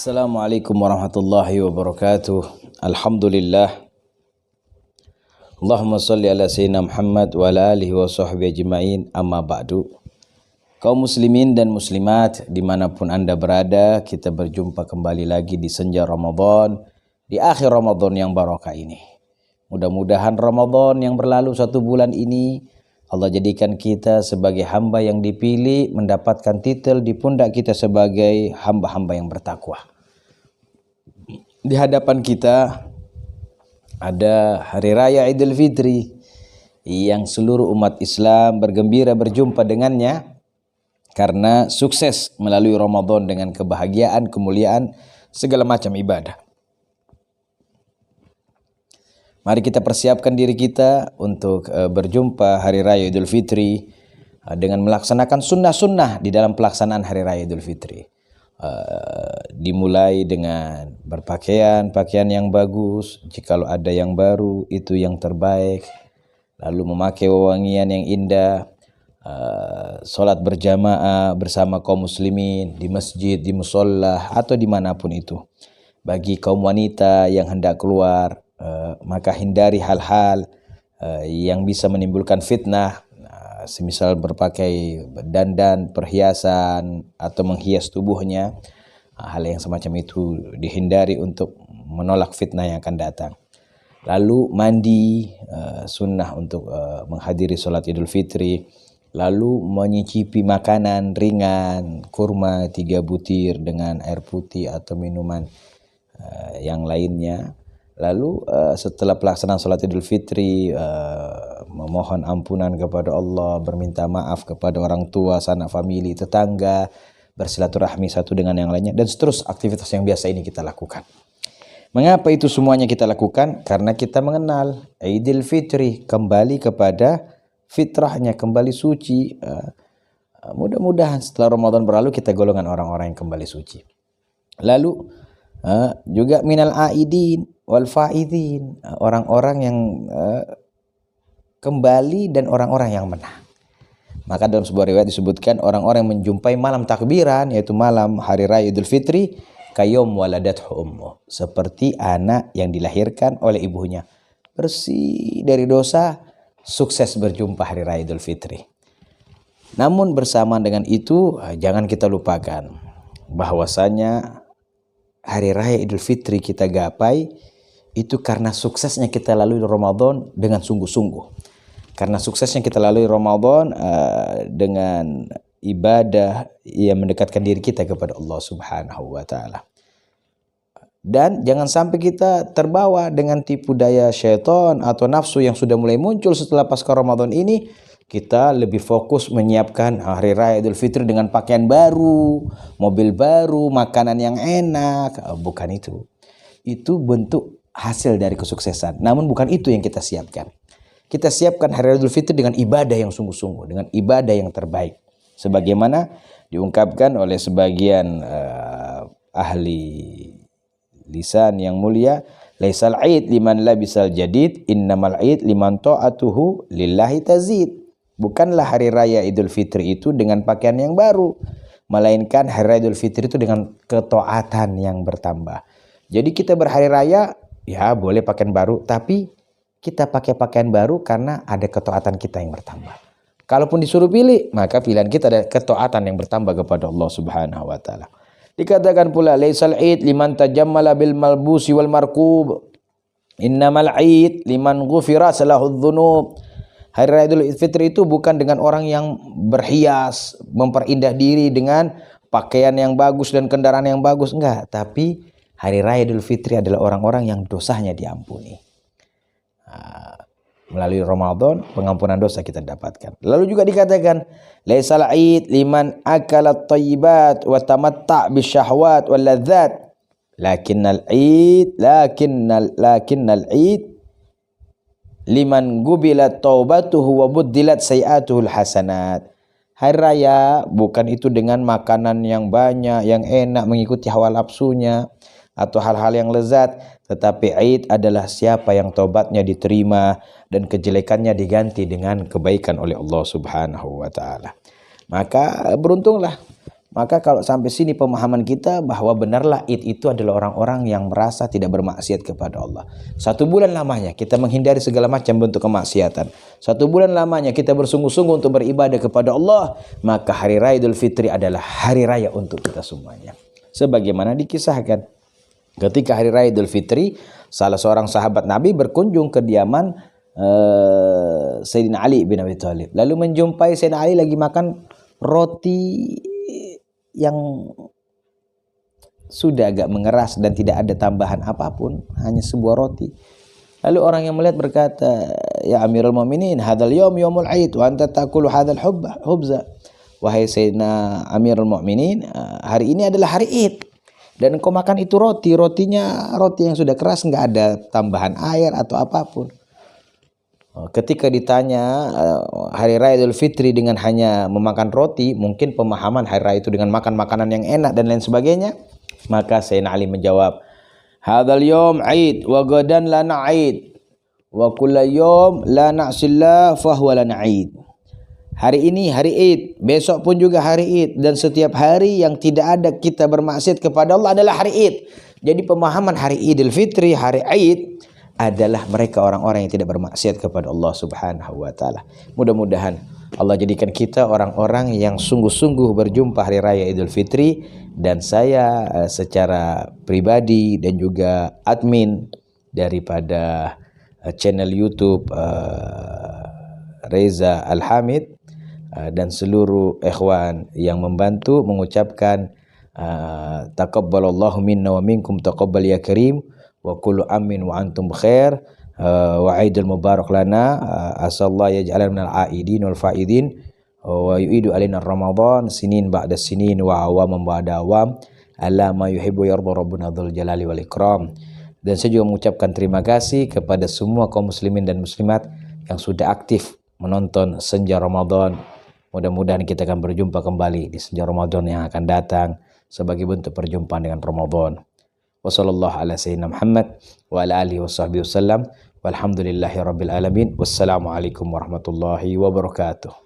Assalamualaikum warahmatullahi wabarakatuh. Alhamdulillah. Allahumma salli ala sayyidina Muhammad wa ala alihi wa sahbihi ajma'in, amma ba'du. Kaum muslimin dan muslimat dimanapun anda berada, kita berjumpa kembali lagi di senja Ramadan, di akhir Ramadan yang barokah ini. Mudah-mudahan Ramadan yang berlalu 1 bulan ini Allah jadikan kita sebagai hamba yang dipilih, mendapatkan titel di pundak kita sebagai hamba-hamba yang bertakwa. Di hadapan kita ada Hari Raya Idul Fitri yang seluruh umat Islam bergembira berjumpa dengannya karena sukses melalui Ramadan dengan kebahagiaan, kemuliaan, segala macam ibadah. Mari kita persiapkan diri kita untuk berjumpa Hari Raya Idul Fitri dengan melaksanakan sunnah-sunnah di dalam pelaksanaan Hari Raya Idul Fitri. Dimulai dengan berpakaian yang bagus, jikalau ada yang baru itu yang terbaik, lalu memakai wewangian yang indah, sholat berjamaah bersama kaum muslimin di masjid, di musholla atau dimanapun itu. Bagi kaum wanita yang hendak keluar, maka hindari hal-hal yang bisa menimbulkan fitnah, semisal berpakai dandan, perhiasan atau menghias tubuhnya. Hal yang semacam itu dihindari untuk menolak fitnah yang akan datang. Lalu mandi, sunnah untuk menghadiri sholat Idul Fitri. Lalu menyicipi makanan ringan, kurma 3 butir dengan air putih atau minuman yang lainnya. Lalu setelah pelaksanaan sholat Idul Fitri, memohon ampunan kepada Allah, berminta maaf kepada orang tua, sanak famili, tetangga, bersilaturahmi satu dengan yang lainnya, dan seterusnya aktivitas yang biasa ini kita lakukan. Mengapa itu semuanya kita lakukan? Karena kita mengenal Idul Fitri, kembali kepada fitrahnya, kembali suci. Mudah-mudahan setelah Ramadan berlalu kita golongan orang-orang yang kembali suci. Lalu juga minal aidin wal faidin, orang-orang yang kembali dan orang-orang yang menang. Maka dalam sebuah riwayat disebutkan orang-orang yang menjumpai malam takbiran, yaitu malam Hari Raya Idul Fitri, kayom waladathu ummu, seperti anak yang dilahirkan oleh ibunya, bersih dari dosa, sukses berjumpa Hari Raya Idul Fitri. Namun bersamaan dengan itu, jangan kita lupakan bahwasanya Hari Raya Idul Fitri kita gapai itu karena suksesnya kita lalui Ramadan dengan sungguh-sungguh. Karena suksesnya kita lalui Ramadan dengan ibadah yang mendekatkan diri kita kepada Allah Subhanahu wa taala. Dan jangan sampai kita terbawa dengan tipu daya syaitan atau nafsu yang sudah mulai muncul setelah pasca Ramadan ini. Kita lebih fokus menyiapkan Hari Raya Idul Fitri dengan pakaian baru, mobil baru, makanan yang enak. Bukan itu. Itu bentuk hasil dari kesuksesan. Namun bukan itu yang kita siapkan. Kita siapkan Hari Raya Idul Fitri dengan ibadah yang sungguh-sungguh, dengan ibadah yang terbaik. Sebagaimana diungkapkan oleh sebagian ahli lisan yang mulia, laisal aid liman labisal jadid, innamal aid liman ta'atuhu lillahi tazid. Bukanlah Hari Raya Idul Fitri itu dengan pakaian yang baru, melainkan Hari Raya Idul Fitri itu dengan ketaatan yang bertambah. Jadi kita berhari raya, ya boleh pakaian baru, tapi kita pakai pakaian baru karena ada ketaatan kita yang bertambah. Kalaupun disuruh pilih, maka pilihan kita ada ketaatan yang bertambah kepada Allah Subhanahu wa taala. Dikatakan pula laisal aid liman tajammala bil malbusi wal markub, innamal aid liman ghufira salahudz dzunub. Hari Raya Idul Fitri itu bukan dengan orang yang berhias, memperindah diri dengan pakaian yang bagus dan kendaraan yang bagus, enggak. Tapi Hari Raya Idul Fitri adalah orang-orang yang dosanya diampuni. Melalui Ramadan, pengampunan dosa kita dapatkan. Lalu juga dikatakan, laisal aid liman akala thayyibat wa tamatta' bisyahwat wal ladzat, lakinnal aid liman gubilat taubatuhu wa buddilat sayiatuhul hasanat. Hari raya bukan itu dengan makanan yang banyak, yang enak, mengikuti hawa nafsunya atau hal-hal yang lezat, tetapi Aid adalah siapa yang taubatnya diterima dan kejelekannya diganti dengan kebaikan oleh Allah Subhanahu wa taala. Maka beruntunglah Maka kalau sampai sini pemahaman kita bahwa benarlah id itu adalah orang-orang yang merasa tidak bermaksiat kepada Allah. 1 bulan lamanya kita menghindari segala macam bentuk kemaksiatan. 1 bulan lamanya kita bersungguh-sungguh untuk beribadah kepada Allah. Maka hari raya Idul Fitri adalah hari raya untuk kita semuanya. Sebagaimana dikisahkan ketika hari raya Idul Fitri, salah seorang sahabat Nabi berkunjung ke diaman Sayyidina Ali bin Abi Thalib. Lalu menjumpai Sayyidina Ali lagi makan roti yang sudah agak mengeras dan tidak ada tambahan apapun, hanya sebuah roti. Lalu orang yang melihat berkata, "Ya Amirul Mu'minin, hadzal yaum yaumul 'id wa anta ta'kulu hadzal hubza." Wahai Sayyidina Amirul Mu'minin, hari ini adalah hari Id dan engkau makan itu roti, rotinya roti yang sudah keras, enggak ada tambahan air atau apapun. Ketika ditanya hari raya Idul Fitri dengan hanya memakan roti, mungkin pemahaman hari raya itu dengan makan makanan yang enak dan lain sebagainya, maka Sayyidina Ali menjawab, hadzal yaum 'id wa gadan lana 'id wa kullu yaum la na'sillah fa huwa lana 'id. Hari ini hari Id, besok pun juga hari Id, dan setiap hari yang tidak ada kita bermaksiat kepada Allah adalah hari Id. Jadi pemahaman hari Idul Fitri, hari Id adalah mereka orang-orang yang tidak bermaksiat kepada Allah Subhanahu wa taala. Mudah-mudahan Allah jadikan kita orang-orang yang sungguh-sungguh berjumpa hari raya Idul Fitri, dan saya secara pribadi dan juga admin daripada channel YouTube Reza Al-Hamid dan seluruh ikhwan yang membantu mengucapkan taqabbalallahu minna wa minkum taqabbal ya karim wa kullu amin wa antum khair wa aidul mubarak lana asallahu yaj'alana minal aidin wal faidin wa yu'idu alaina ramadan sinin ba'da sinin wa awaman ba'da awam ala ma yuhibbu yarda rabbuna dzul jalali wal ikram. Dan saya juga mengucapkan terima kasih kepada semua kaum muslimin dan muslimat yang sudah aktif menonton senja Ramadan. Mudah-mudahan kita akan berjumpa kembali di senja Ramadan yang akan datang sebagai bentuk perjumpaan dengan Ramadan. Wassallallahu ala sayyidina Muhammad wa ala alihi washabbihi wasallam walhamdulillahi rabbil alamin. Wassalamualaikum warahmatullahi wabarakatuh.